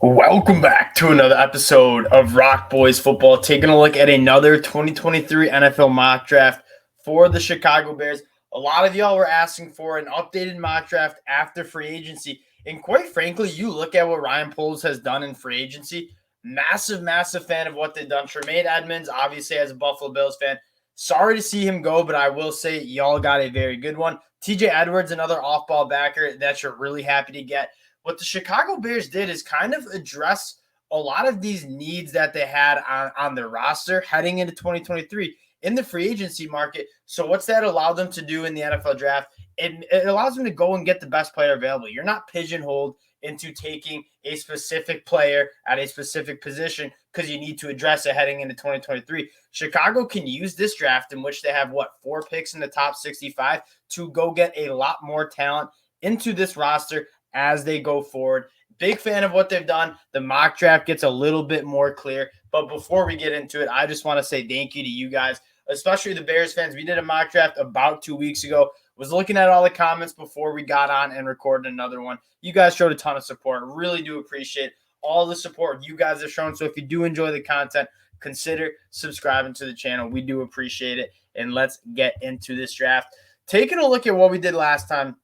Welcome back to another episode of ROC Boys Football, taking a look at another 2023 NFL mock draft for the Chicago Bears. A lot of y'all were asking for an updated mock draft after free agency, and quite frankly, you look at what Ryan Poles has done in free agency. Massive fan of what they've done. Tremaine Edmonds, obviously, as a Buffalo Bills fan, sorry to see him go, but I will say y'all got a very good one. TJ Edwards, another off-ball backer that you're really happy to get. What the Chicago Bears did is kind of address a lot of these needs that they had on their roster heading into 2023 in the free agency market. So what's that allow them to do in the NFL draft? It allows them to go and get the best player available. You're not pigeonholed into taking a specific player at a specific position because you need to address it heading into 2023. Chicago can use this draft in which they have, 4 picks in the top 65 to go get a lot more talent into this roster as they go forward. Big fan of what they've done. The mock draft gets a little bit more clear. But before we get into it, I just want to say thank you to you guys, especially the Bears fans. We did a mock draft about 2 weeks ago. Was looking at all the comments before we got on and recorded another one. You guys showed a ton of support. Really do appreciate all the support you guys have shown. So if you do enjoy the content, consider subscribing to the channel. We do appreciate it. And let's get into this draft. Taking a look at what we did last time,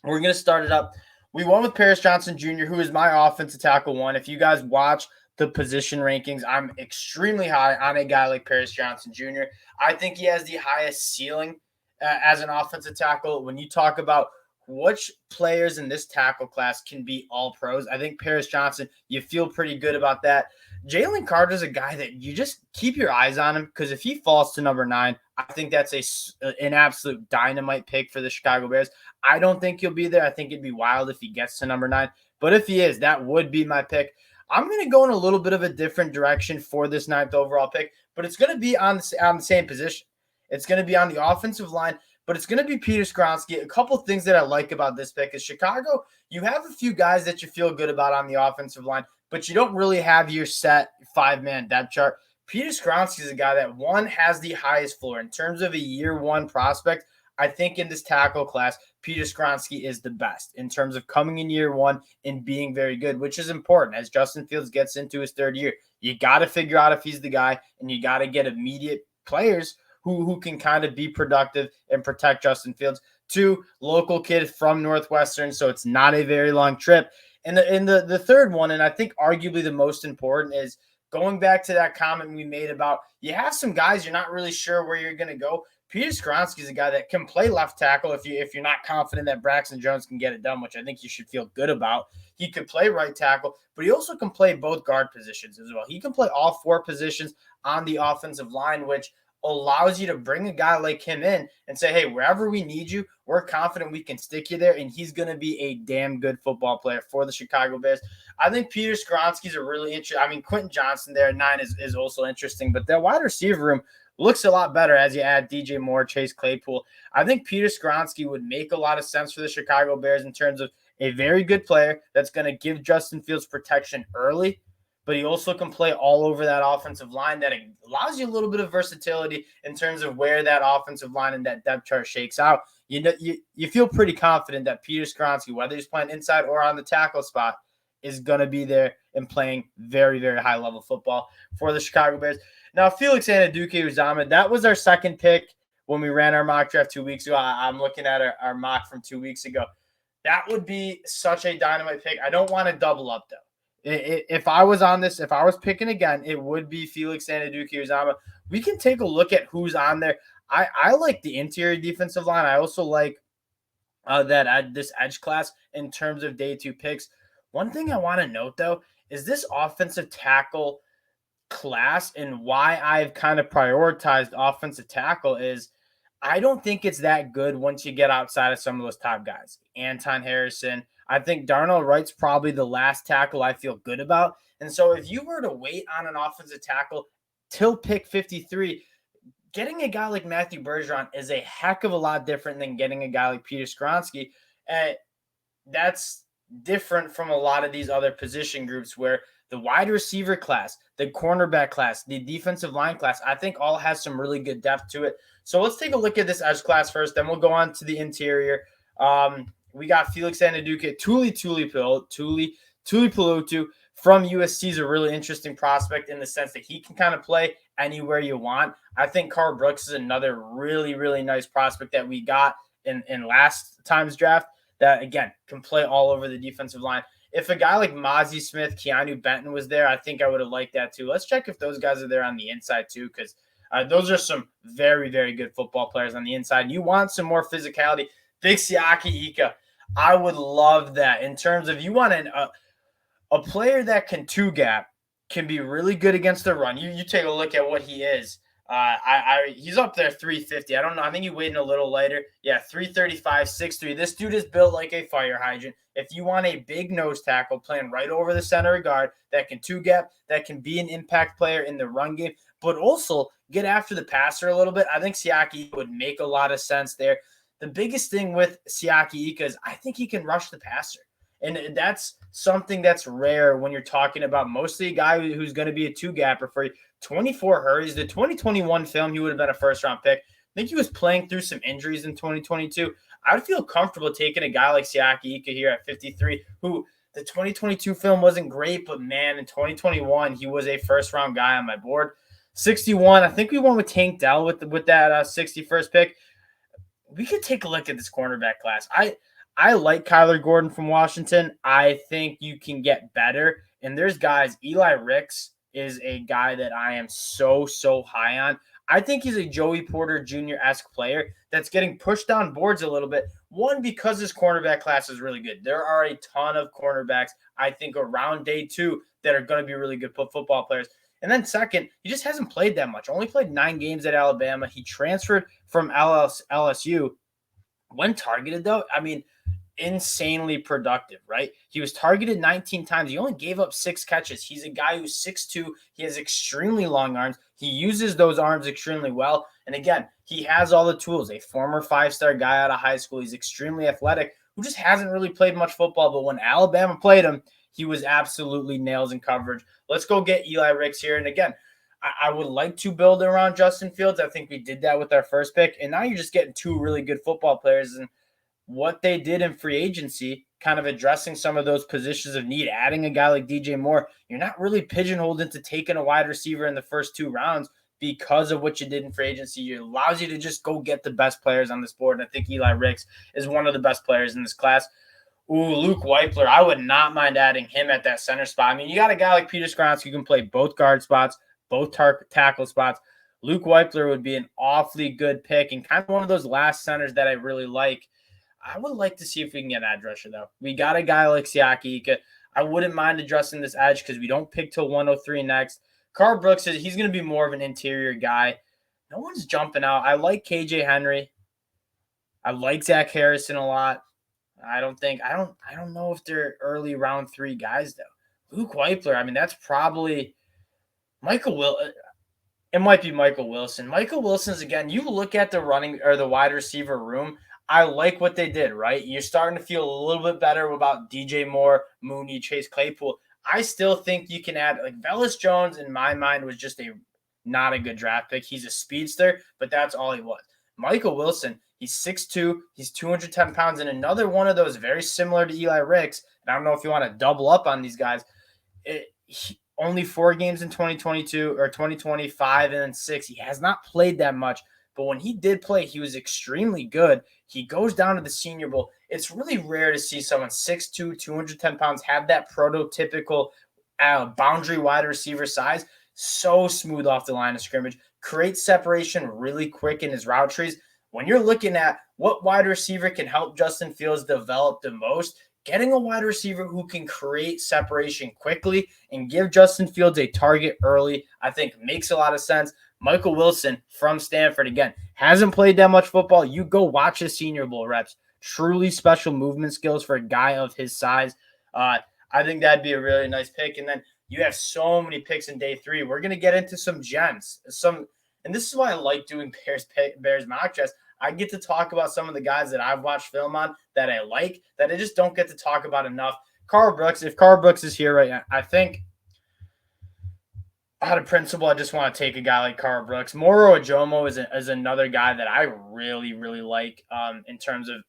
we're going to start it up. We won with Paris Johnson Jr., who is my offensive tackle one. If you guys watch the position rankings, I'm extremely high on a guy like Paris Johnson Jr. I think he has the highest ceiling as an offensive tackle. When you talk about which players in this tackle class can be all pros, I think Paris Johnson, you feel pretty good about that. Jalen Carter is a guy that you just keep your eyes on him because if he falls to number 9, I think that's an absolute dynamite pick for the Chicago Bears. I don't think he'll be there. I think it'd be wild if he gets to number 9. But if he is, that would be my pick. I'm going to go in a little bit of a different direction for this 9th overall pick, but it's going to be on the same position. It's going to be on the offensive line, but it's going to be Peter Skoronski. A couple things that I like about this pick is Chicago, you have a few guys that you feel good about on the offensive line, but you don't really have your set 5-man depth chart. Peter Skoronski is a guy that, one, has the highest floor. In terms of a year one prospect, I think in this tackle class, Peter Skoronski is the best in terms of coming in year one and being very good, which is important as Justin Fields gets into his 3rd year. You got to figure out if he's the guy, and you got to get immediate players who can kind of be productive and protect Justin Fields. 2, local kid from Northwestern, so it's not a very long trip. And the third one, and I think arguably the most important, is going back to that comment we made about you have some guys you're not really sure where you're going to go. Peter Skoronski is a guy that can play left tackle if you're not confident that Braxton Jones can get it done, which I think you should feel good about. He could play right tackle, but he also can play both guard positions as well. He can play all 4 positions on the offensive line, which allows you to bring a guy like him in and say, hey, wherever we need you, we're confident we can stick you there, and he's going to be a damn good football player for the Chicago Bears. I think Peter Skoronski's a really interesting – I mean, Quentin Johnson there at 9 is also interesting, but that wide receiver room looks a lot better as you add DJ Moore, Chase Claypool. I think Peter Skoronski would make a lot of sense for the Chicago Bears in terms of a very good player that's going to give Justin Fields protection early, but he also can play all over that offensive line. That allows you a little bit of versatility in terms of where that offensive line and that depth chart shakes out. You feel pretty confident that Peter Skoronski, whether he's playing inside or on the tackle spot, is going to be there and playing very, very high-level football for the Chicago Bears. Now, Felix Anudike-Uzomah, that was our 2nd pick when we ran our mock draft 2 weeks ago. I'm looking at our mock from 2 weeks ago. That would be such a dynamite pick. I don't want to double up, though. If I was on this, if I was picking again, it would be Felix Anudike-Uzomah. We can take a look at who's on there. I like the interior defensive line. I also like this edge class in terms of day 2 picks. One thing I want to note, though, is this offensive tackle class and why I've kind of prioritized offensive tackle is I don't think it's that good once you get outside of some of those top guys. Anton Harrison. I think Darnell Wright's probably the last tackle I feel good about. And so if you were to wait on an offensive tackle till pick 53, getting a guy like Matthew Bergeron is a heck of a lot different than getting a guy like Peter Skoronski. That's different from a lot of these other position groups where the wide receiver class, the cornerback class, the defensive line class, I think all has some really good depth to it. So let's take a look at this edge class first. Then we'll go on to the interior. We got Felix Anudike, Tuli Tuipulotu from USC is a really interesting prospect in the sense that he can kind of play anywhere you want. I think Carl Brooks is another really, really nice prospect that we got in last time's draft that, again, can play all over the defensive line. If a guy like Mozzie Smith, Keanu Benton was there, I think I would have liked that too. Let's check if those guys are there on the inside too, because those are some very, very good football players on the inside. You want some more physicality. Big Siaki Ika, I would love that. In terms of you want a player that can two-gap, can be really good against the run. You take a look at what he is. He's up there 350. I don't know. I think he weighed in a little lighter. Yeah, 335, 6'3". This dude is built like a fire hydrant. If you want a big nose tackle playing right over the center of guard that can two-gap, that can be an impact player in the run game, but also get after the passer a little bit, I think Siaki would make a lot of sense there. The biggest thing with Siaki Ika is I think he can rush the passer. And that's something that's rare when you're talking about mostly a guy who's going to be a two-gapper for you. 24 hurries. The 2021 film, he would have been a first-round pick. I think he was playing through some injuries in 2022. I would feel comfortable taking a guy like Siaki Ika here at 53, who the 2022 film wasn't great, but, man, in 2021, he was a first-round guy on my board. 61, I think we went with Tank Dell with that 61st pick. We could take a look at this cornerback class. I like Kyler Gordon from Washington. I think you can get better. And there's guys, Eli Ricks is a guy that I am so high on. I think he's a Joey Porter Jr.-esque player that's getting pushed down boards a little bit. One, because his cornerback class is really good. There are a ton of cornerbacks, I think, around day 2 that are going to be really good football players. And then second, he just hasn't played that much. Only played 9 games at Alabama. He transferred from LSU. When targeted, though, I mean, insanely productive, right? He was targeted 19 times. He only gave up 6 catches. He's a guy who's 6'2". He has extremely long arms. He uses those arms extremely well. And again, he has all the tools. A former 5-star guy out of high school. He's extremely athletic, who just hasn't really played much football. But when Alabama played him, he was absolutely nails in coverage. Let's go get Eli Ricks here. And again, I would like to build around Justin Fields. I think we did that with our first pick. And now you're just getting 2 really good football players. And what they did in free agency, kind of addressing some of those positions of need, adding a guy like DJ Moore, you're not really pigeonholed into taking a wide receiver in the first 2 rounds because of what you did in free agency. It allows you to just go get the best players on this board. And I think Eli Ricks is one of the best players in this class. Ooh, Luke Weipler, I would not mind adding him at that center spot. I mean, you got a guy like Peter Skoronski who can play both guard spots, both tackle spots. Luke Weipler would be an awfully good pick and kind of one of those last centers that I really like. I would like to see if we can get an edge rusher, though. We got a guy like Siaki Ika. I wouldn't mind addressing this edge because we don't pick till 103 next. Carl Brooks, he's going to be more of an interior guy. No one's jumping out. I like KJ Henry. I like Zach Harrison a lot. I don't know if they're early round 3 guys, though. Luke Weipler, I mean, that's probably Michael Wilson. It might be Michael Wilson. Michael Wilson's, again, you look at the running or the wide receiver room, I like what they did, right? You're starting to feel a little bit better about DJ Moore, Mooney, Chase Claypool. I still think you can add, like, Velus Jones, in my mind, was just not a good draft pick. He's a speedster, but that's all he was. Michael Wilson, he's 6'2", he's 210 pounds, and another one of those very similar to Eli Ricks. And I don't know if you want to double up on these guys. Only 4 games in 2022 or 2025 and then 6. He has not played that much. But when he did play, he was extremely good. He goes down to the Senior Bowl. It's really rare to see someone 6'2", 210 pounds have that prototypical boundary wide receiver size. So smooth off the line of scrimmage. Creates separation really quick in his route trees. When you're looking at what wide receiver can help Justin Fields develop the most, getting a wide receiver who can create separation quickly and give Justin Fields a target early, I think makes a lot of sense. Michael Wilson from Stanford, again, hasn't played that much football. You go watch his Senior Bowl reps. Truly special movement skills for a guy of his size. I think that'd be a really nice pick. And then you have so many picks in day 3. We're going to get into some gems. And this is why I like doing Bears mock drafts. I get to talk about some of the guys that I've watched film on that I like, that I just don't get to talk about enough. Carl Brooks, if Carl Brooks is here right now, I think out of principle, I just want to take a guy like Carl Brooks. Moro Ajomo is another guy that I really, really like in terms of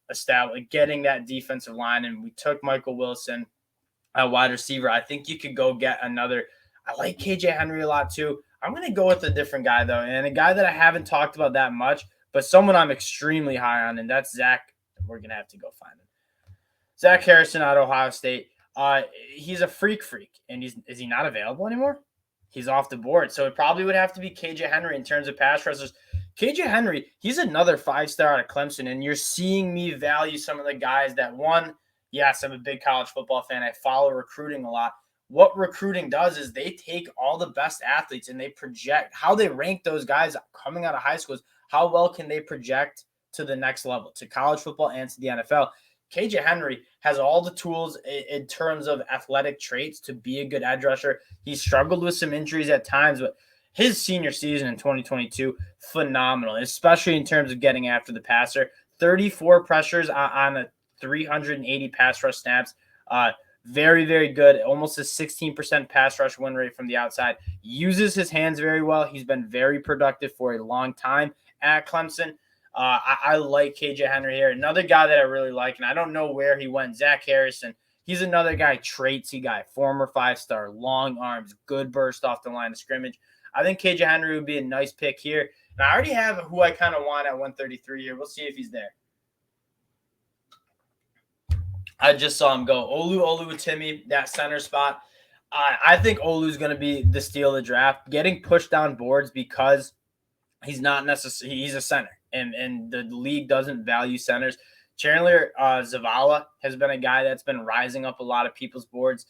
getting that defensive line. And we took Michael Wilson. at wide receiver. I think you could go get another. I like KJ Henry a lot too. I'm going to go with a different guy, though, and a guy that I haven't talked about that much, but someone I'm extremely high on, and that's Zach. We're going to have to go find him. Zach Harrison out of Ohio State. He's a freak, and is he not available anymore? He's off the board, so it probably would have to be KJ Henry in terms of pass rushers. KJ Henry, he's another 5-star out of Clemson, and you're seeing me value some of the guys that yes, I'm a big college football fan. I follow recruiting a lot. What recruiting does is they take all the best athletes and they project how they rank those guys coming out of high schools. How well can they project to the next level, to college football and to the NFL? KJ Henry has all the tools in terms of athletic traits to be a good edge rusher. He struggled with some injuries at times, but his senior season in 2022, phenomenal, especially in terms of getting after the passer. 34 pressures on a 380 pass rush snaps. Very, very good. Almost a 16% pass rush win rate from the outside. Uses his hands very well. He's been very productive for a long time at Clemson. I like KJ Henry here. Another guy that I really like, and I don't know where he went, Zach Harrison. He's another guy, traitsy guy, former 5-star, long arms, good burst off the line of scrimmage. I think KJ Henry would be a nice pick here. And I already have who I kind of want at 133 here. We'll see if he's there. I just saw him go. Oluwatimi, that center spot. I think Olu's going to be the steal of the draft. Getting pushed down boards because he's not necessarily – he's a center. And the league doesn't value centers. Chandler Zavala has been a guy that's been rising up a lot of people's boards.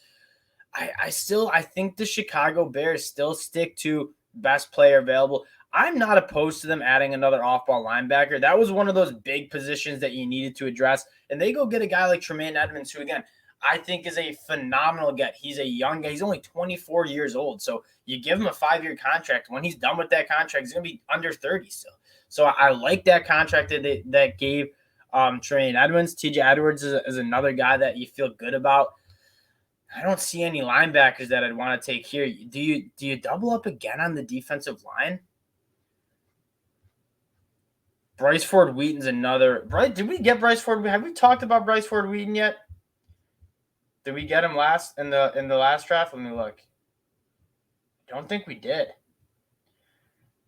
I think the Chicago Bears still stick to best player available. I'm not opposed to them adding another off-ball linebacker. That was one of those big positions that you needed to address. And they go get a guy like Tremaine Edmonds, who, again, I think is a phenomenal get. He's a young guy. He's only 24 years old. So you give him a 5-year contract. When he's done with that contract, he's going to be under 30 still. So I like that contract that gave Tremaine Edmonds. TJ Edwards is another guy that you feel good about. I don't see any linebackers that I'd want to take here. Do you double up again on the defensive line? Bryce Ford Wheaton's another. Right? Did we get Bryce Ford? Have we talked about Bryce Ford Wheaton yet? Did we get him last in the last draft? Let me look. I don't think we did.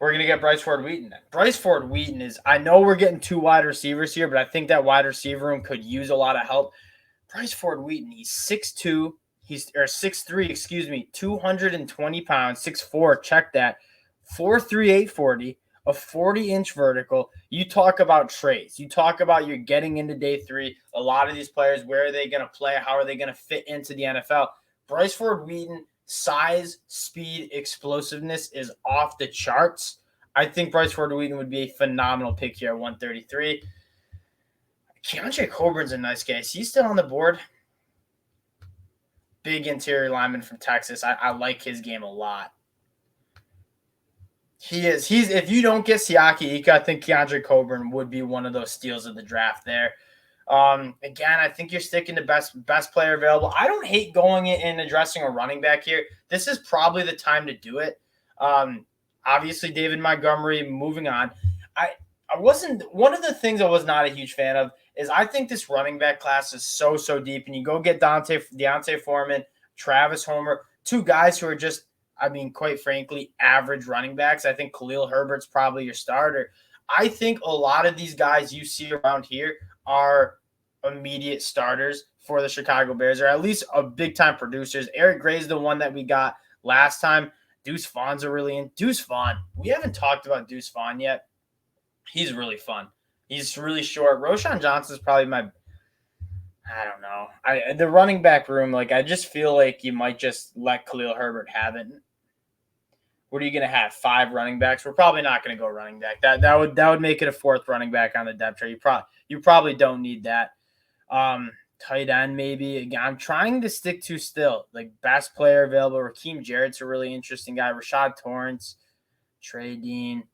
We're going to get Bryce Ford Wheaton then. Bryce Ford Wheaton is, I know we're getting 2 wide receivers here, but I think that wide receiver room could use a lot of help. Bryce Ford Wheaton, he's 6'2", 6'3", 220 pounds, 6'4", check that, 4'3", 840, a 40-inch vertical. You talk about traits. You talk about you're getting into day 3. A lot of these players, where are they going to play? How are they going to fit into the NFL? Bryce Ford Wheaton, size, speed, explosiveness is off the charts. I think Bryce Ford Wheaton would be a phenomenal pick here at 133. Keontae Coburn's a nice guy. Is he still on the board? Big interior lineman from Texas. I like his game a lot. He is. If you don't get Siaki Ika, I think Keontae Coburn would be one of those steals of the draft there. Again, I think you're sticking to best player available. I don't hate going in and addressing a running back here. This is probably the time to do it. Obviously, David Montgomery, moving on. I wasn't – one of the things I was not a huge fan of is I think this running back class is so deep. And you go get Deontay Foreman, Travis Homer, 2 guys who are just, I mean, quite frankly, average running backs. I think Khalil Herbert's probably your starter. I think a lot of these guys you see around here are immediate starters for the Chicago Bears, or at least a big-time producers. Eric Gray's the one that we got last time. Deuce Vaughn's are really in. Deuce Vaughn, we haven't talked about Deuce Vaughn yet. He's really fun. He's really short. Roshan Johnson's probably I don't know. The running back room, like, I just feel like you might just let Khalil Herbert have it. What are you going to have? 5 running backs? We're probably not going to go running back. That would make it a 4th running back on the depth chart. You probably don't need that. Tight end maybe. Again, I'm trying to stick to still like best player available. Raheem Jarrett's a really interesting guy. Rashad Torrance, Trey Dean.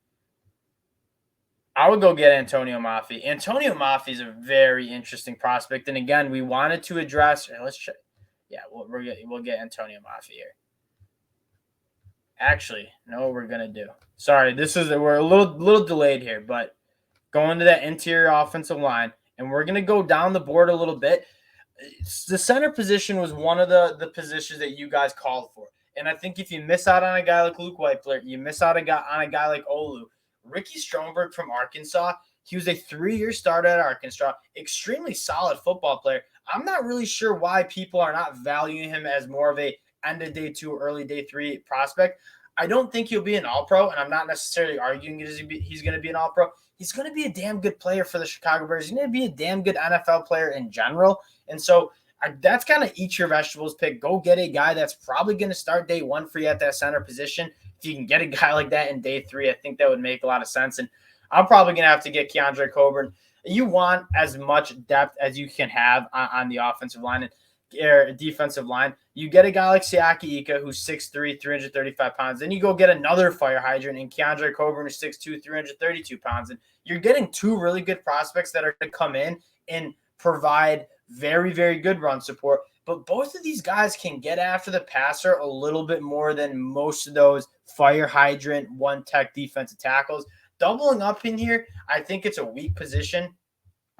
I would go get Antonio Mafi. Antonio Mafi is a very interesting prospect. And again, we wanted to address. Let's check. Yeah, we'll get Antonio Mafi here. Actually, no, what we're gonna do. Sorry, we're a little delayed here, but going to that interior offensive line, and we're gonna go down the board a little bit. The center position was one of the positions that you guys called for. And I think if you miss out on a guy like Luke Whiteplayer, you miss out on a guy like Olu. Ricky Stromberg from Arkansas, he was a 3-year starter at Arkansas, extremely solid football player. I'm not really sure why people are not valuing him as more of a end of day 2, early day 3 prospect. I don't think he'll be an all-pro, and I'm not necessarily arguing he's going to be an all-pro. He's going to be a damn good player for the Chicago Bears. He's going to be a damn good NFL player in general. And so that's kind of eat your vegetables pick. Go get a guy that's probably going to start day 1 for you at that center position. If you can get a guy like that in day 3, I think that would make a lot of sense. And I'm probably going to have to get Keandre Coburn. You want as much depth as you can have on the offensive line or defensive line. You get a guy like Siaki Ika, who's 6'3", 335 pounds. Then you go get another fire hydrant in Keandre Coburn, who's 6'2", 332 pounds. And you're getting 2 really good prospects that are going to come in and provide very, very good run support. But both of these guys can get after the passer a little bit more than most of those fire hydrant, one-tech defensive tackles. Doubling up in here, I think it's a weak position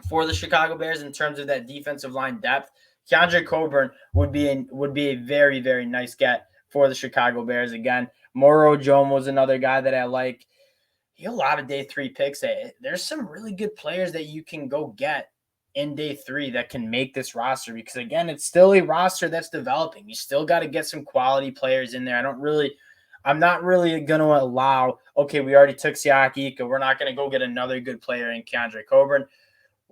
for the Chicago Bears in terms of that defensive line depth. Keandre Coburn would be a very, very nice get for the Chicago Bears. Again, Moro Jomo is another guy that I like. You have a lot of day 3 picks. There's some really good players that you can go get in day 3 that can make this roster, because again, it's still a roster that's developing. You still got to get some quality players in there. I'm not really going to allow, okay, we already took Siaki Ika, we're not going to go get another good player in Keandre Coburn.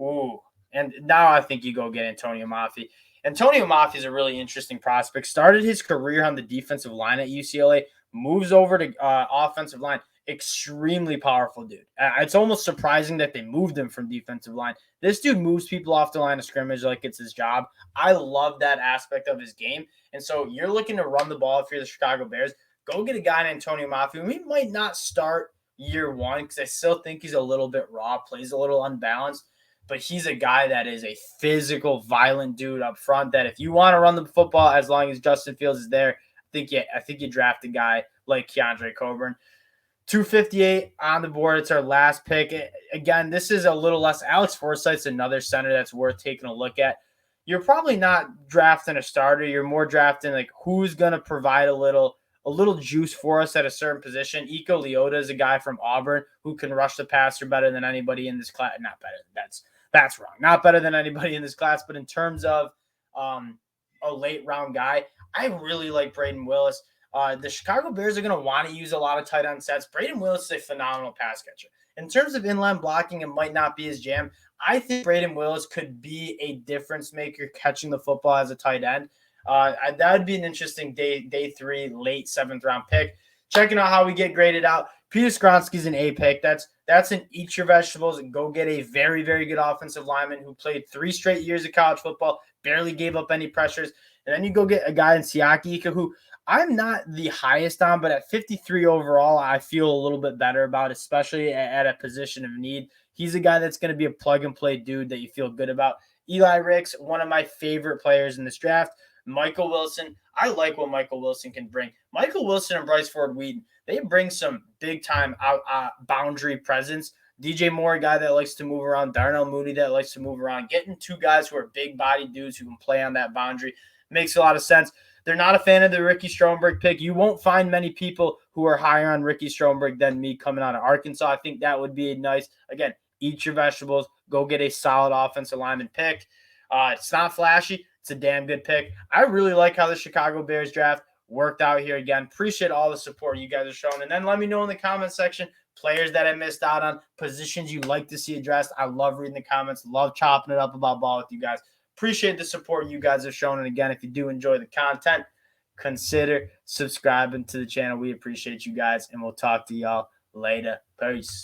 Ooh, and now I think you go get Antonio Mafi. Antonio Mafi is a really interesting prospect. Started his career on the defensive line at UCLA, moves over to offensive line. Extremely powerful dude. It's almost surprising that they moved him from defensive line. This dude moves people off the line of scrimmage like it's his job. I love that aspect of his game. And so you're looking to run the ball if you're the Chicago Bears. Go get a guy in Antonio Mafi. We might not start year 1 because I still think he's a little bit raw, plays a little unbalanced. But he's a guy that is a physical, violent dude up front that if you want to run the football as long as Justin Fields is there, I think you draft a guy like Keandre Coburn. 258 on the board. It's our last pick. Again, this is a little less. Alex Forsythe's another center that's worth taking a look at. You're probably not drafting a starter. You're more drafting like who's going to provide a little juice for us at a certain position. Iko Leota is a guy from Auburn who can rush the passer better than anybody in this class. Not better. That's wrong. Not better than anybody in this class. But in terms of a late round guy, I really like Braden Willis. The Chicago Bears are going to want to use a lot of tight end sets. Braden Willis is a phenomenal pass catcher. In terms of inline blocking, it might not be his jam. I think Braden Willis could be a difference maker catching the football as a tight end. That would be an interesting day 3, late 7th round pick. Checking out how we get graded out. Peter Skronsky's an A pick. That's an eat your vegetables and go get a very, very good offensive lineman who played 3 straight years of college football, barely gave up any pressures. And then you go get a guy in Siaki Ika who I'm not the highest on, but at 53 overall, I feel a little bit better about, especially at a position of need. He's a guy that's going to be a plug-and-play dude that you feel good about. Eli Ricks, one of my favorite players in this draft. Michael Wilson, I like what Michael Wilson can bring. Michael Wilson and Bryce Ford-Wheaton, they bring some big-time boundary presence. DJ Moore, a guy that likes to move around. Darnell Mooney that likes to move around. Getting 2 guys who are big-bodied dudes who can play on that boundary makes a lot of sense. They're not a fan of the Ricky Stromberg pick. You won't find many people who are higher on Ricky Stromberg than me coming out of Arkansas. I think that would be a nice, again, eat your vegetables. Go get a solid offensive lineman pick. It's not flashy. It's a damn good pick. I really like how the Chicago Bears draft worked out here again. Appreciate all the support you guys are showing. And then let me know in the comments section players that I missed out on, positions you'd like to see addressed. I love reading the comments. Love chopping it up about ball with you guys. Appreciate the support you guys have shown. And again, if you do enjoy the content, consider subscribing to the channel. We appreciate you guys, and we'll talk to y'all later. Peace.